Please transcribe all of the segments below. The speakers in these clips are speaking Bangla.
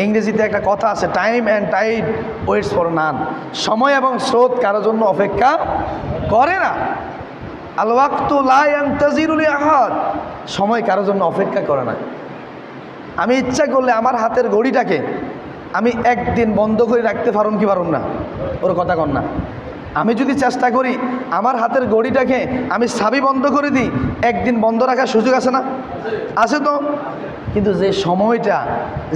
ইংরেজিতে একটা কথা আছে, time and tide waits for none. সময় এবং স্রোত কারোর জন্য অপেক্ষা করে না। আল ওয়াক্তু লা ইয়ানতাজিরু লিআহাদ, সময় কারোর জন্য অপেক্ষা করে না। আমি ইচ্ছা করলে আমার হাতের ঘড়িটাকে আমি একদিন বন্ধ করে রাখতে পারুম কি পারুম না? ওর কথা কন না। আমি যদি চেষ্টা করি আমার হাতের ঘড়িটাকে আমি চাবি বন্ধ করে দিই, একদিন বন্ধ রাখার সুযোগ আছে না? আছে তো। কিন্তু যে সময়টা,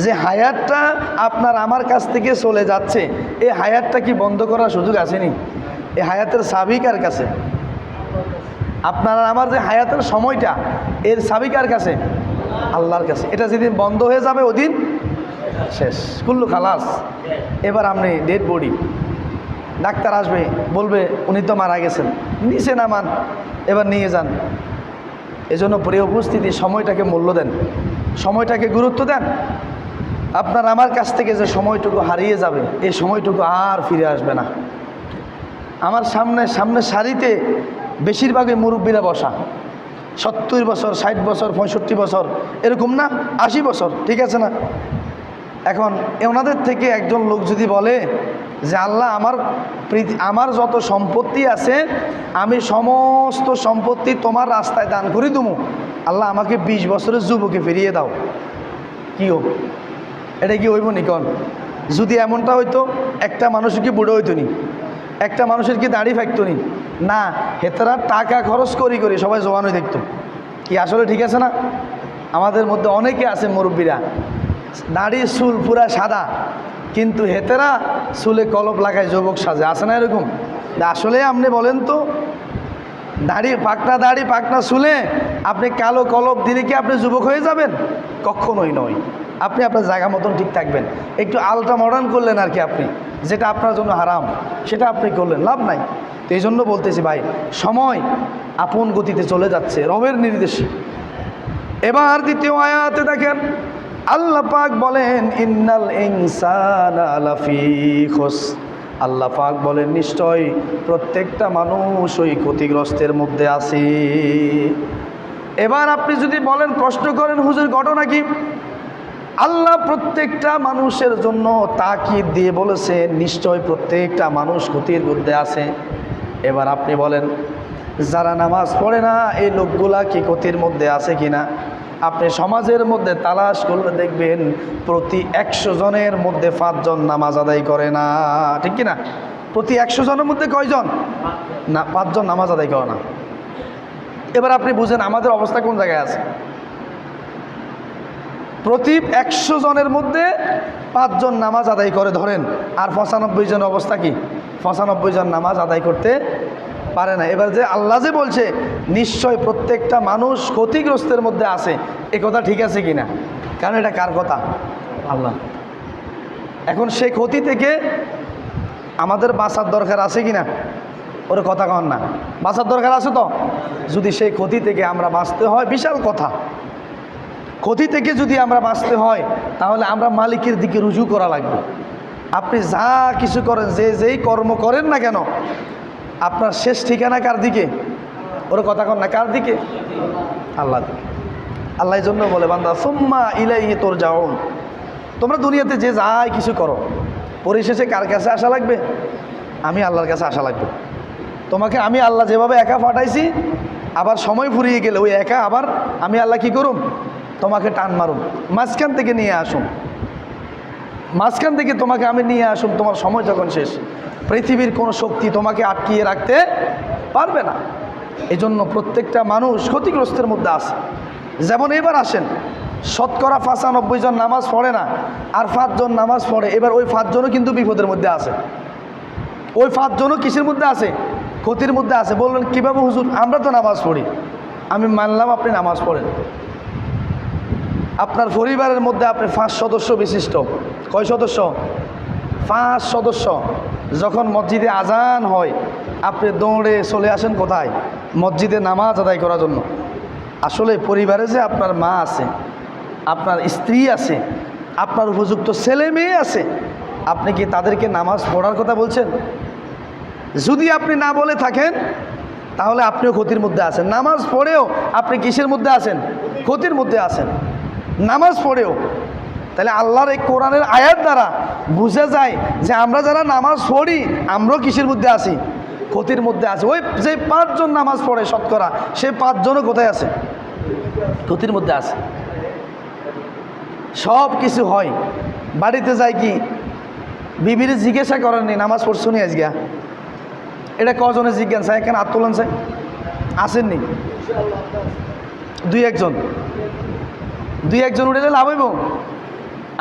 যে হায়াতটা আপনার আমার কাছ থেকে চলে যাচ্ছে, এই হায়াতটা কি বন্ধ করার সুযোগ আসেনি? এই হায়াতের চাবি কার কাছে? আপনার আমার যে হায়াতের সময়টা, এর চাবি কার কাছে? আল্লাহর কাছে। এটা যেদিন বন্ধ হয়ে যাবে ওদিন শেষ, কুল্লু খালাস। এবার আপনি ডেড বডি, ডাক্তার আসবে, বলবে উনি তো মারা গেছেন, নিচে নামান, এবার নিয়ে যান। এজন্য প্রিয় উপস্থিতি, সময়টাকে মূল্য দেন, সময়টাকে গুরুত্ব দেন। আপনার আমার কাছ থেকে যে সময়টুকু হারিয়ে যাবে, এই সময়টুকু আর ফিরে আসবে না। আমার সামনে সারিতে বেশিরভাগই মুরব্বীরা বসা, 70 বছর, 60 বছর, 65 বছর, এরকম না, 80 বছর, ঠিক আছে না? এখন ওনাদের থেকে একজন লোক যদি বলে যে আল্লাহ আমার যত সম্পত্তি আছে আমি সমস্ত সম্পত্তি তোমার রাস্তায় দান করে দেবো, আল্লাহ আমাকে 20 বছরের যুবকে ফিরিয়ে দাও, কি হোক? এটা কি হইব নি? কন যদি এমনটা হইতো, একটা মানুষ কি বুড়ো হইতো নি? একটা মানুষের কি দাড়ি ফাঁকতো নি? না, হেতারা টাকা খরচ করি সবাই জোয়ান হয়ে দেখতো। কি আসলে ঠিক আছে না? আমাদের মধ্যে অনেকে আছে মুরব্বীরা, দাড়ি চুল পুরা সাদা, কিন্তু হেতেরা চুলে কলপ লাগায় যুবক সাজে, আছে না এরকম? আসলে আপনি বলেন তো, দাড়ি পাকনা চুলে আপনি কালো কলপ দিলে কি আপনি যুবক হয়ে যাবেন? কখনোই নয়। আপনি আপনার জায়গা মতন ঠিক থাকবেন। একটু আলট্রা মডার্ন করলেন আর কি, আপনি যেটা আপনার জন্য হারাম সেটা আপনি করলেন, লাভ নাই। তো এই জন্য বলতেছি ভাই, সময় আপন গতিতে চলে যাচ্ছে রবের নির্দেশে। এবার দ্বিতীয় আয়াতে দেখেন, আল্লাহ পাক বলেন ইন্নাল ইনসানা লাফি খুসর। আল্লাহ পাক বলেন নিশ্চয় প্রত্যেকটা মানুষ ওই ক্ষতিগ্রস্তের মধ্যে আছে। এবার আপনি যদি বলেন, প্রশ্ন করেন হুজুর ঘটনা কি? আল্লাহ প্রত্যেকটা মানুষের জন্য তাকিদ দিয়ে বলেছে নিশ্চয় প্রত্যেকটা মানুষ ক্ষতির মধ্যে আছে। এবার আপনি বলেন, যারা নামাজ পড়ে না এই লোকগুলা কি ক্ষতির মধ্যে আছে কিনা? আপনি সমাজের মধ্যে তালাশ করলে দেখবেন প্রতি 100 জনের মধ্যে 5 জন নামাজ আদায় করে না, ঠিক কিনা? প্রতি 100 জনের মধ্যে কয়জন? না, 5 জন নামাজ আদায় করে না। এবার আপনি বুঝেন আমাদের অবস্থা কোন জায়গায় আছে। প্রতি 100 জনের মধ্যে 5 জন নামাজ আদায় করে ধরেন, আর 95 জনের অবস্থা কি? 95 জন নামাজ আদায় করতে পারে না। এবার যে আল্লাহ যে বলছে নিশ্চয় প্রত্যেকটা মানুষ ক্ষতিগ্রস্তের মধ্যে আছে, এ কথা ঠিক আছে কিনা? কারণ এটা কার কথা? আল্লাহ। এখন সেই ক্ষতি থেকে আমাদের বাঁচার দরকার আছে কিনা? ওর কথা কন না, বাঁচার দরকার আছে তো। যদি সেই ক্ষতি থেকে আমরা বাঁচতে হয়, বিশাল কথা। ক্ষতি থেকে যদি আমরা বাঁচতে হয় তাহলে আমরা মালিকের দিকে রুজু করা লাগবে। আপনি যা কিছু করেন, যেই কর্ম করেন না কেন, আপনার শেষ ঠিকানা কার দিকে? ওর কথা কন না, কার দিকে? আল্লাহ দিকে। আল্লাহ এই জন্য বলে বান্দা সুম্মা ইলাইহি তুরজাউন, তোমরা দুনিয়াতে যে যাই কিছু করো, পরিশেষে কার কাছে আসা লাগবে? আমি আল্লাহর কাছে আসা লাগবে। তোমাকে আমি আল্লাহ যেভাবে একা পাঠাইছি, আবার সময় ফুরিয়ে গেলে ওই একা আবার আমি আল্লাহ কি করুম? তোমাকে টান মারুম, মাঝখান থেকে নিয়ে আসুম, মাঝখান থেকে তোমাকে আমি নিয়ে আসুম। তোমার সময় যখন শেষ, পৃথিবীর কোনো শক্তি তোমাকে আটকিয়ে রাখতে পারবে না। এই জন্য প্রত্যেকটা মানুষ ক্ষতিগ্রস্তের মধ্যে আছে। যেমন এবার আসেন, শতকরা 95 জন নামাজ পড়ে না, আর 5 জন নামাজ পড়ে। এবার ওই 5 জনও কিন্তু বিপদের মধ্যে আছে। ওই 5 জনও কিসের মধ্যে আছে? ক্ষতির মধ্যে আছে। বললেন কীভাবে হুজুর? আমরা তো নামাজ পড়ি। আমি মানলাম আপনি নামাজ পড়েন, আপনার পরিবারের মধ্যে আপনি 5 সদস্য বিশিষ্ট। কয় সদস্য? 5 সদস্য। যখন মসজিদে আজান হয় আপনি দৌড়ে চলে আসেন কোথায়? মসজিদে নামাজ আদায় করার জন্য। আসলে পরিবারে যে আপনার মা আছে, আপনার স্ত্রী আছে, আপনার উপযুক্ত ছেলে মেয়ে আছে, আপনি কি তাদেরকে নামাজ পড়ার কথা বলছেন? যদি আপনি না বলে থাকেন তাহলে আপনিও ক্ষতির মধ্যে আছেন। নামাজ পড়েও আপনি কিসের মধ্যে আছেন? ক্ষতির মধ্যে আছেন। নামাজ পড়েও তাহলে আল্লাহর এই কোরআনের আয়াত দ্বারা বুঝে যায় যে আমরা যারা নামাজ পড়ি আমরাও কিসের মধ্যে আছি? ক্ষতির মধ্যে আছে। ওই যে 5 জন নামাজ পড়ে শতকরা, সেই 5 জনও কোথায় আছে? ক্ষতির মধ্যে আছে। সব কিছু হয়, বাড়িতে যায় কি বিবির জিজ্ঞাসা করেননি নামাজ পড়ছো নি আজকে? এটা কজনে জিজ্ঞাসা এখানে আত্মলান চাই আসেননি? 2-1 জন উঠে লাভ হইব?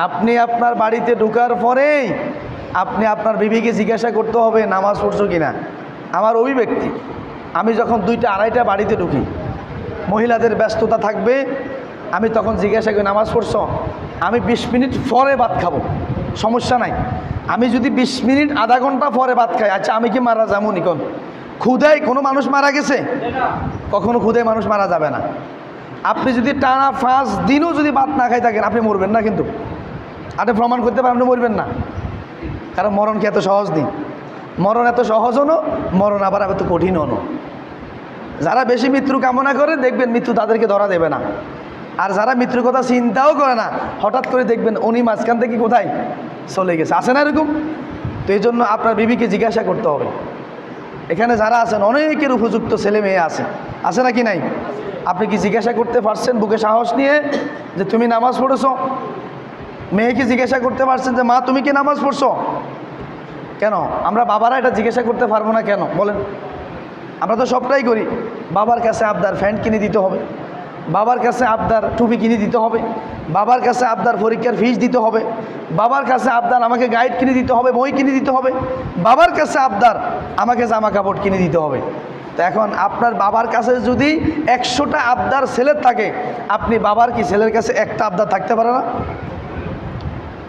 আপনি আপনার বাড়িতে ঢোকার পরেই আপনি আপনার বিবিকে জিজ্ঞাসা করতে হবে নামাজ পড়ছো কিনা। আমার অভিব্যক্তি, আমি যখন 2টা-2:30 বাড়িতে ঢুকি, মহিলাদের ব্যস্ততা থাকবে, আমি তখন জিজ্ঞাসা করি নামাজ পড়ছো? আমি 20 মিনিট পরে ভাত খাবো, সমস্যা নাই। আমি যদি 20 মিনিট আধা ঘন্টা পরে ভাত খাই, আচ্ছা আমি কি মারা যাবো নিকন? ক্ষুধায় কোনো মানুষ মারা গেছে? কখনো ক্ষুধায় মানুষ মারা যাবে না। আপনি যদি টানা 5 দিনও যদি ভাত না খাই থাকেন, আপনি মরবেন না। কিন্তু আপনি প্রমাণ করতে পারেন আপনি মরবেন না, কারণ মরণ কি এত সহজ নেই। মরণ এত সহজও না, মরণ আবার এত কঠিনও না। যারা বেশি মৃত্যু কামনা করে দেখবেন মৃত্যু তাদেরকে ধরা দেবে না, আর যারা মৃত্যুর কথা চিন্তাও করে না, হঠাৎ করে দেখবেন উনি মাঝখান থেকে কোথায় চলে গেছে। আসে না এরকম? তো এই জন্য আপনার বিবিকে জিজ্ঞাসা করতে হবে। এখানে যারা আছেন অনেকের উপযুক্ত ছেলে মেয়ে আছে নাকি নাই? আপনি কি জিজ্ঞাসা করতে পারছেন বুকে সাহস নিয়ে যে তুমি নামাজ পড়েছো? মেয়েকে জিজ্ঞাসা করতে পারছেন যে মা তুমি কি নামাজ পড়ছো? কেন আমরা বাবারা এটা জিজ্ঞাসা করতে পারবো না কেন বলেন? আমরা তো সবটাই করি। বাবার কাছে আবদার ফ্যান কিনে দিতে হবে, বাবার কাছে আবদার টুপি কিনে দিতে হবে, বাবার কাছে আবদার পরীক্ষার ফিস দিতে হবে, বাবার কাছে আবদার আমাকে গাইড কিনে দিতে হবে, বই কিনে দিতে হবে, বাবার কাছে আবদার আমাকে জামা কাপড় কিনে দিতে হবে। তো এখন আপনার বাবার কাছে যদি 100টা আবদার ছেলের থাকে, আপনি বাবার কি ছেলের কাছে একটা আবদার থাকতে পারে না?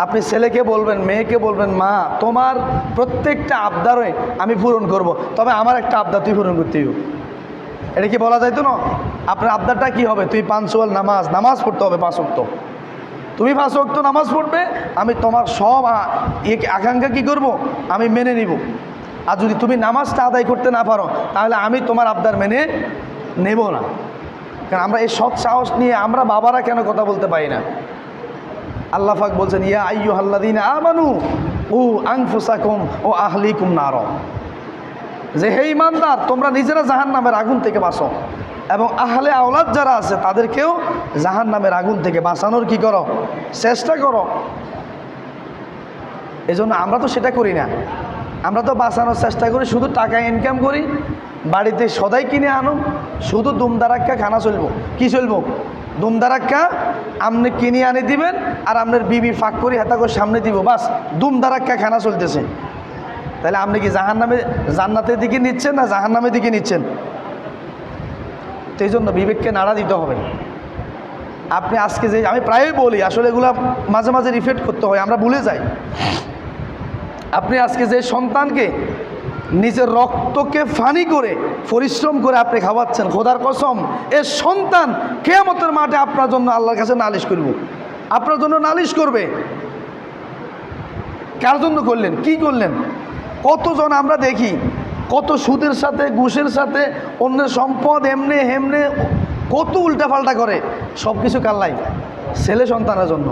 আপনি ছেলেকে বলবেন, মেয়েকে বলবেন, মা তোমার প্রত্যেকটা আবদারই আমি পূরণ করব, তবে আমার একটা আবদার তুই পূরণ করতে হবে। এটা কি বলা যায় তো না? আপনার আবদারটা কি হবে? তুই পাঁচওয়াল নামাজ পড়তে হবে, 5 ওয়াক্ত। তুমি 5 ওয়াক্ত নামাজ পড়বে, আমি তোমার সব আকাঙ্ক্ষা কি করব? আমি মেনে নিব। আর যদি তুমি নামাজটা আদায় করতে না পারো, তাহলে আমি তোমার আবদার মেনে নেব না। কারণ আমরা এই সৎ সাহস নিয়ে আমরা বাবারা কেন কথা বলতে পারি না? আল্লাহ পাক বলছেন, ইয়া আইয়ুহাল্লাযীনা আমানু আনফুসাকুম ও আহলিকুম নার, যে হে ঈমানদার তোমরা নিজেরা জাহান্নামের আগুন থেকে বাঁচো এবং আহলে আওলাদ যারা আছে তাদেরকেও জাহান্নামের আগুন থেকে বাঁচানোর কি করো? চেষ্টা করো। এজন্য আমরা তো সেটা করি না। আমরা তো বাঁচানোর চেষ্টা করি, শুধু টাকা ইনকাম করি, বাড়িতে সদাই কিনে আনো, শুধু দুমদারাক্কা খানা চলবো। কি চলবো? দুমদারাক্কা আপনি কিনে আনি দিবেন, আর আপনার বিবি ফাঁক করে হেতা করে সামনে দিব, বাস দুমদারাক্কা খানা চলতেছে। তাহলে আপনি কি জান্নাতের দিকে নিচ্ছেন না জাহান্নামের দিকে নিচ্ছেন? সেই জন্য বিবেককে নাড়া দিতে হবে। আপনি আজকে যে আমি প্রায়ই বলি, আসলে এগুলো মাঝে মাঝে রিফ্লেক্ট করতে হয়, আমরা ভুলে যাই। আপনি আজকে যে সন্তানকে নিজের রক্তকে ফানি করে পরিশ্রম করে আপনি খাওয়াচ্ছেন, খোদার কসম এ সন্তান কিয়ামতের মাঠে আপনার জন্য আল্লাহর কাছে নালিশ করব, আপনার জন্য নালিশ করবে। কার জন্য করলেন? কি করলেন? কতজন আমরা দেখি কত সুদের সাথে ঘুষের সাথে অন্যের সম্পদ এমনে হেমনে কত উল্টাপাল্টা করে, সব কিছু কাল্লাই ছেলে সন্তানের জন্য।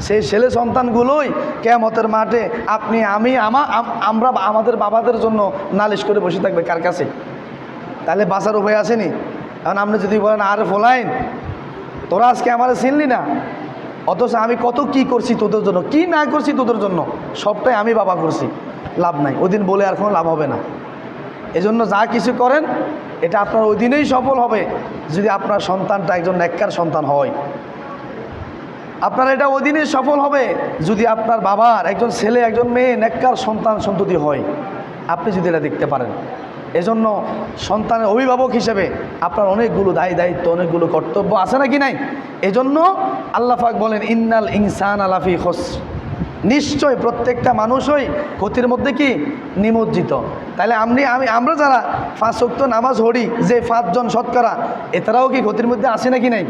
সেই ছেলে সন্তানগুলোই কিয়ামতের মাঠে আপনি আমরা আমাদের বাবাদের জন্য নালিশ করে বসে থাকবে কার কাছে? তাহলে বাঁচার উপায় আসেনি? কারণ আপনি যদি বলেন আরে ফলাইন তোরা আজকে আমার চিনলি না, অথচ আমি কত কি করছি তোদের জন্য, কি না করছি তোদের জন্য, সবটাই আমি বাবা করছি, লাভ নাই। ওই দিন বলে আর কোনো লাভ হবে না। এজন্য যা কিছু করেন এটা আপনার ওই দিনেই সফল হবে যদি আপনার সন্তানটা একজন নেককার সন্তান হয়। আপনার এটা ওই দিনেই সফল হবে যদি আপনার বাবার একজন ছেলে একজন মেয়ে নেককার সন্ততি হয়, আপনি যদি এটা দেখতে পারেন। এজন্য সন্তানের অভিভাবক হিসেবে আপনার অনেকগুলো দায়িত্ব অনেকগুলো কর্তব্য আছে নাকি নাই? এজন্য আল্লাহ পাক বলেন ইন্নাল ইনসানা লাফি খুসর, নিশ্চয় প্রত্যেকটা মানুষই ক্ষতির মধ্যে কি নিমজ্জিত। তাহলে আমরা যারা 5 ওয়াক্ত নামাজ পড়ি যে 5 জন শতকরা, এটারাও কি ক্ষতির মধ্যে আছে নাকি নাই?